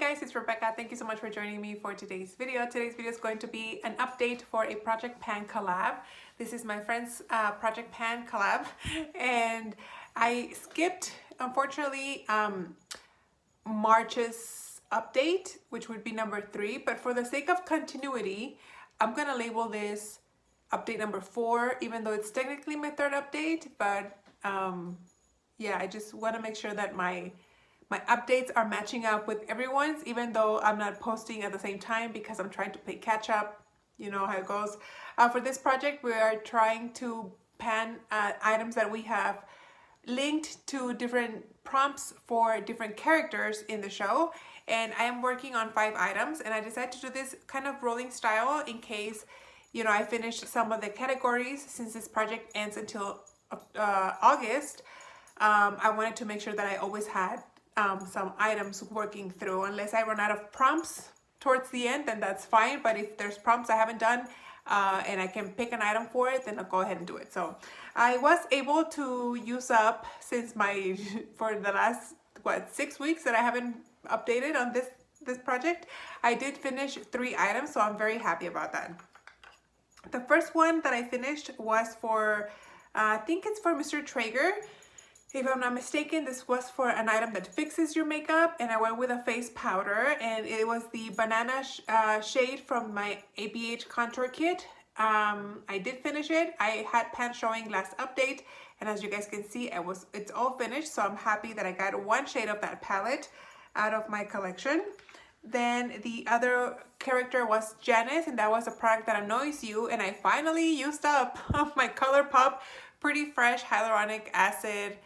guys, it's Rebecca. Thank you so much for joining me for today's video. Today's video is going to be an update for a Project Pan collab. This is my friend's Project Pan collab, and I skipped, unfortunately, March's update, which would be number 3, but for the sake of continuity, I'm gonna label this update number 4, even though it's technically my 3rd update, but yeah, I just want to make sure that my updates are matching up with everyone's, even though I'm not posting at the same time because I'm trying to play catch up. You know how it goes. For this project, we are trying to pan items that we have linked to different prompts for different characters in the show, and I am working on 5 items, and I decided to do this kind of rolling style in case, you know, I finished some of the categories. Since this project ends until August, I wanted to make sure that I always had some items working through. Unless I run out of prompts towards the end, then that's fine, but if there's prompts I haven't done and I can pick an item for it, then I'll go ahead and do it. So I was able to use up, since for the last 6 weeks that I haven't updated on this project, I did finish 3 items, so I'm very happy about that. The first one that I finished was for I think it's for Mr. Treager. If I'm not mistaken, this was for an item that fixes your makeup, and I went with a face powder, and it was the banana shade from my ABH contour kit. I did finish it. I had pan showing last update, and as you guys can see, it's all finished, so I'm happy that I got 1 shade of that palette out of my collection. Then the other character was Janice, and that was a product that annoys you, and I finally used up my ColourPop Pretty Fresh Hyaluronic Acid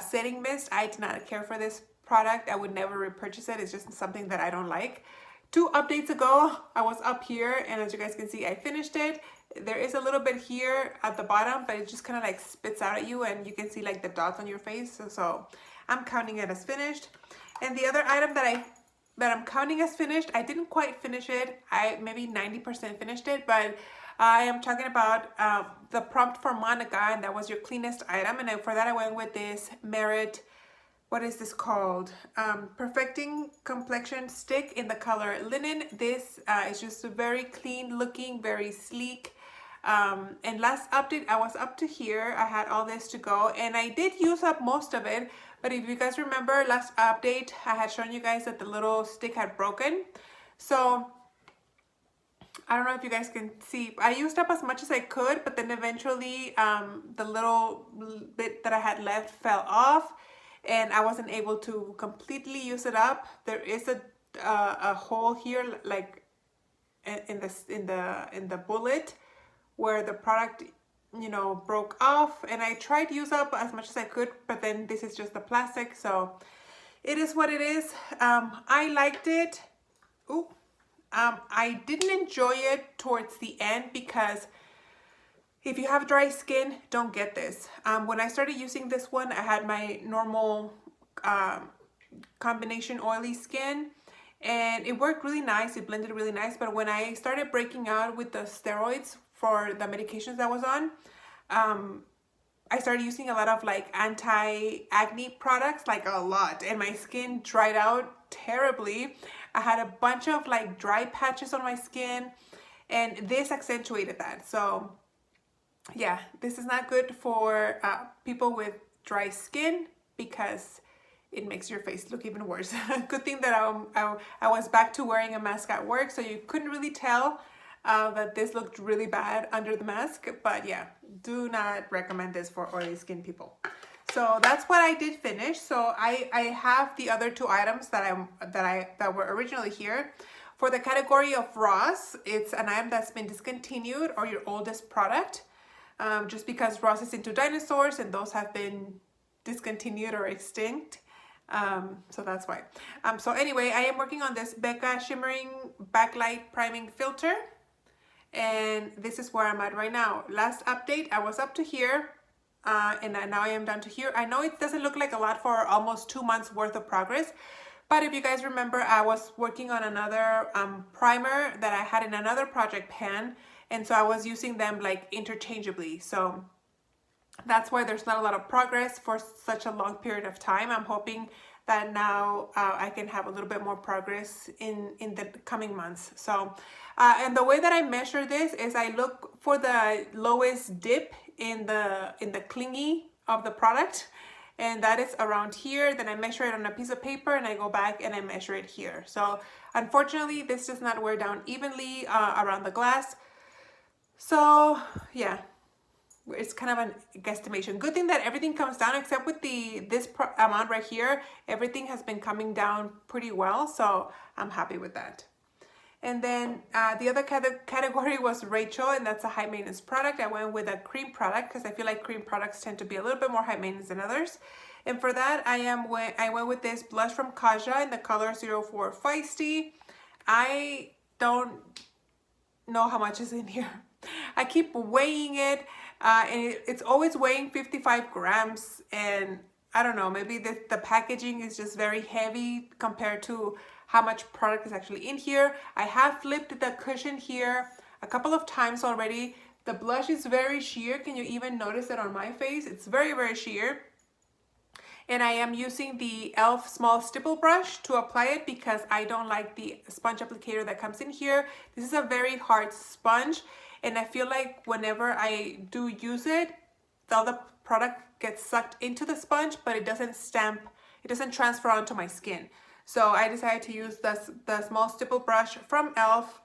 setting mist. I did not care for this product. I would never repurchase it. It's just something that I don't like. 2 updates ago, I was up here, and as you guys can see, I finished it. There is a little bit here at the bottom, but it just kind of like spits out at you, and you can see like the dots on your face. So I'm counting it as finished. And the other item that I'm counting as finished, I didn't quite finish it. I maybe 90% finished it, but I am talking about the prompt for Monica, and that was your cleanest item. And for that, I went with this Merit, what is this called? Perfecting Complexion Stick in the color Linen. This is just a very clean looking, very sleek. And last update, I was up to here. I had all this to go, and I did use up most of it. But if you guys remember, last update, I had shown you guys that the little stick had broken. So I don't know if you guys can see, I used up as much as I could, but then eventually the little bit that I had left fell off, and I wasn't able to completely use it up. There is a hole here, like in the bullet, where the product, you know, broke off, and I tried to use up as much as I could, but then this is just the plastic, so it is what it is. I liked it. Ooh. I didn't enjoy it towards the end because if you have dry skin, don't get this. When I started using this one, I had my normal combination oily skin, and it worked really nice. It blended really nice, but when I started breaking out with the steroids for the medications that I was on, I started using a lot of like anti-acne products, like a lot, and my skin dried out terribly. I had a bunch of like dry patches on my skin, and this accentuated that. So yeah, this is not good for people with dry skin because it makes your face look even worse. Good thing that I was back to wearing a mask at work, so you couldn't really tell that this looked really bad under the mask. But yeah, do not recommend this for oily skin people. So that's what I did finish. So I have the other 2 items that were originally here. For the category of Ross, it's an item that's been discontinued, or your oldest product, just because Ross is into dinosaurs and those have been discontinued or extinct. So that's why. So anyway, I am working on this Becca Shimmering Backlight Priming Filter, and this is where I'm at right now. Last update, I was up to here. And now I am down to here. I know it doesn't look like a lot for almost 2 months worth of progress, but if you guys remember, I was working on another primer that I had in another project pan, and so I was using them like interchangeably. So that's why there's not a lot of progress for such a long period of time. I'm hoping that now I can have a little bit more progress in the coming months. So, and the way that I measure this is I look for the lowest dip in the clingy of the product, and that is around here. Then I measure it on a piece of paper and I go back and I measure it here. So unfortunately, this does not wear down evenly around the glass. So yeah, it's kind of a guesstimation. Good thing that everything comes down except with this amount right here. Everything has been coming down pretty well, so I'm happy with that. And then the other category was Rachel, and that's a high maintenance product. I went with a cream product because I feel like cream products tend to be a little bit more high maintenance than others. And for that, I went with this blush from Kaja in the color 04 Feisty. I don't know how much is in here. I keep weighing it, and it's always weighing 55 grams. And I don't know, maybe the packaging is just very heavy compared to how much product is actually in here. I have flipped the cushion here a couple of times already. The blush is very sheer. Can you even notice it on my face? It's very, very sheer. And I am using the e.l.f. small stipple brush to apply it because I don't like the sponge applicator that comes in here. This is a very hard sponge, and I feel like whenever I do use it, all the product gets sucked into the sponge, but it doesn't transfer onto my skin. So I decided to use the small stipple brush from e.l.f.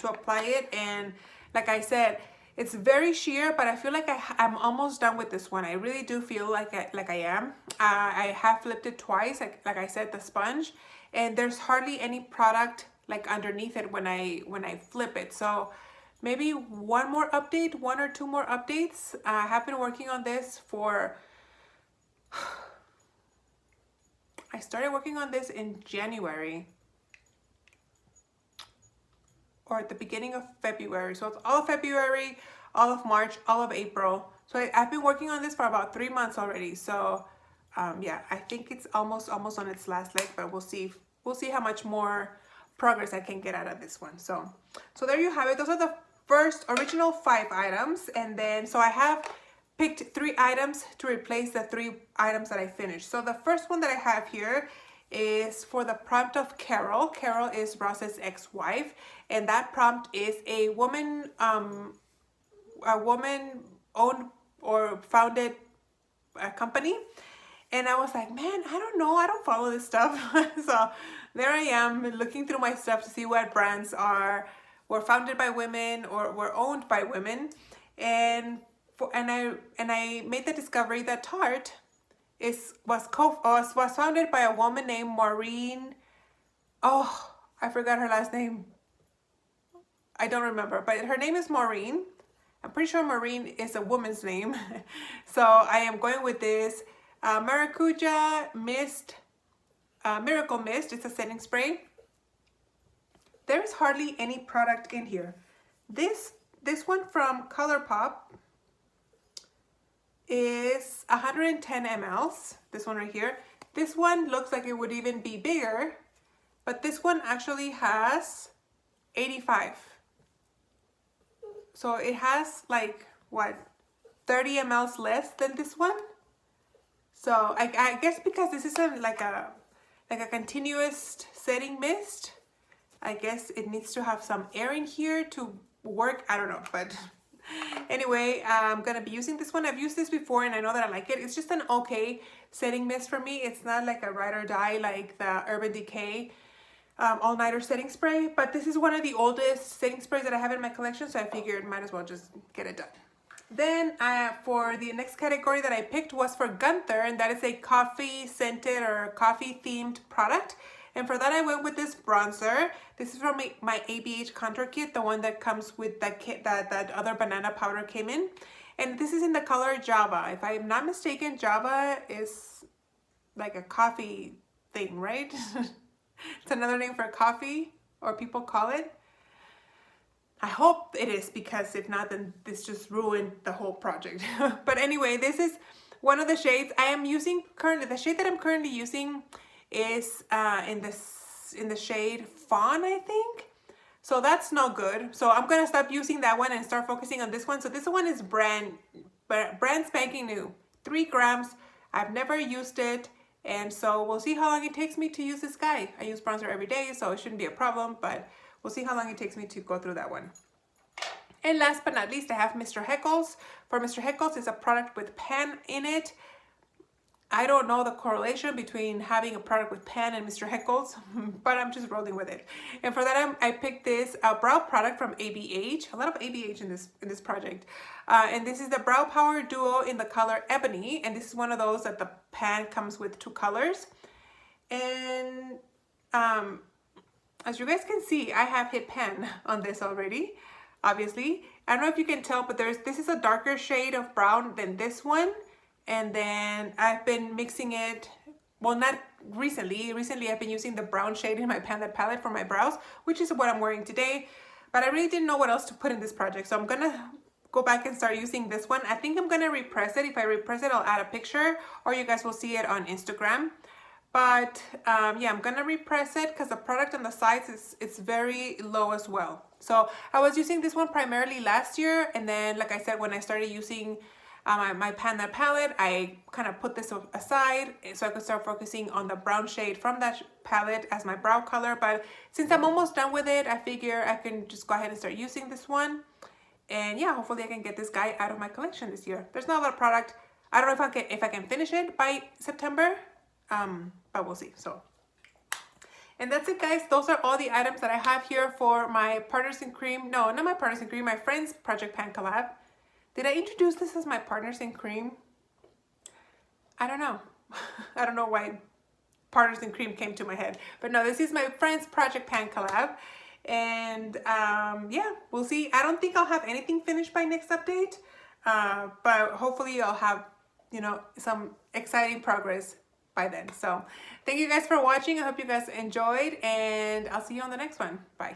To apply it. And like I said, it's very sheer, but I feel like I'm almost done with this one. I really do feel like I am. I have flipped it twice, like I said, the sponge, and there's hardly any product like underneath it when I flip it. So maybe one or two more updates. I have been working on this for... I started working on this in January or at the beginning of February. So it's all of February, all of March, all of April. So I've been working on this for about 3 months already. So yeah, I think it's almost on its last leg, but we'll see how much more progress I can get out of this one. So there you have it. Those are the first original 5 items. And then, so I have picked 3 items to replace the 3 items that I finished. So the first one that I have here is for the prompt of Carol. Carol is Ross's ex-wife, and that prompt is a woman owned or founded a company. And I was like, man, I don't know, I don't follow this stuff. So there I am looking through my stuff to see what brands were founded by women or were owned by women. And I made the discovery that Tarte was founded by a woman named Maureen. Oh, I forgot her last name. I don't remember, but her name is Maureen. I'm pretty sure Maureen is a woman's name. So I am going with this Maracuja Mist, Miracle Mist. It's a setting spray. There is hardly any product in here. This one from Colourpop is 110 mLs. This one right here. This one looks like it would even be bigger, but this one actually has 85. So it has like, what, 30 mLs less than this one. So I guess because this isn't like a continuous setting mist, I guess it needs to have some air in here to work. I don't know, but anyway, I'm gonna be using this one. I've used this before and I know that I like it. It's just an okay setting mist for me. It's not like a ride or die like the Urban Decay all-nighter setting spray, but this is one of the oldest setting sprays that I have in my collection, so I figured might as well just get it done. Then for the next category that I picked was for Gunther, and that is a coffee scented or coffee themed product. And for that I went with this bronzer. This is from my ABH contour kit, the one that comes with that kit that other banana powder came in. And this is in the color Java. If I'm not mistaken, Java is like a coffee thing, right? It's another name for coffee, or people call it. I hope it is, because if not, then this just ruined the whole project. But anyway, this is one of the shades I am using currently. The shade that I'm currently using is in the shade Fawn, I think. So that's no good. So I'm gonna stop using that one and start focusing on this one. So this one is brand spanking new, 3 grams. I've never used it, And so we'll see how long it takes me to use this guy. I use bronzer every day, so it shouldn't be a problem, but we'll see how long it takes me to go through that one. And last but not least, I have Mr. Heckles. For Mr. Heckles, it's a product with pan in it. I don't know the correlation between having a product with pan and Mr. Heckles, but I'm just rolling with it. And for that, I picked this brow product from ABH. A lot of ABH in this project. And this is the Brow Power Duo in the color Ebony. And this is one of those that the pan comes with 2 colors. And as you guys can see, I have hit pan on this already, obviously. I don't know if you can tell, but this is a darker shade of brown than this one. And then I've been mixing it, well, not recently. Recently, I've been using the brown shade in my palette for my brows, which is what I'm wearing today. But I really didn't know what else to put in this project. So I'm going to go back and start using this one. I think I'm going to repress it. If I repress it, I'll add a picture, or you guys will see it on Instagram. But yeah, I'm going to repress it because the product on the sides it's very low as well. So I was using this one primarily last year. And then, like I said, when I started using my Panda palette, I kind of put this aside so I could start focusing on the brown shade from that palette as my brow color. But since I'm almost done with it, I figure I can just go ahead and start using this one. And yeah, hopefully I can get this guy out of my collection this year. There's not a lot of product. I don't know if I can finish it by September, but we'll see. So, and that's it, guys. Those are all the items that I have here for my Partners in Cream. No, not my Partners in Cream, my Friends Project Pan collab. Did I introduce this as my Partners in Cream? I don't know. I don't know why Partners in Cream came to my head. But no, this is my Friends Project Pan collab. And yeah, we'll see. I don't think I'll have anything finished by next update. But hopefully I'll have, you know, some exciting progress by then. So thank you guys for watching. I hope you guys enjoyed. And I'll see you on the next one. Bye.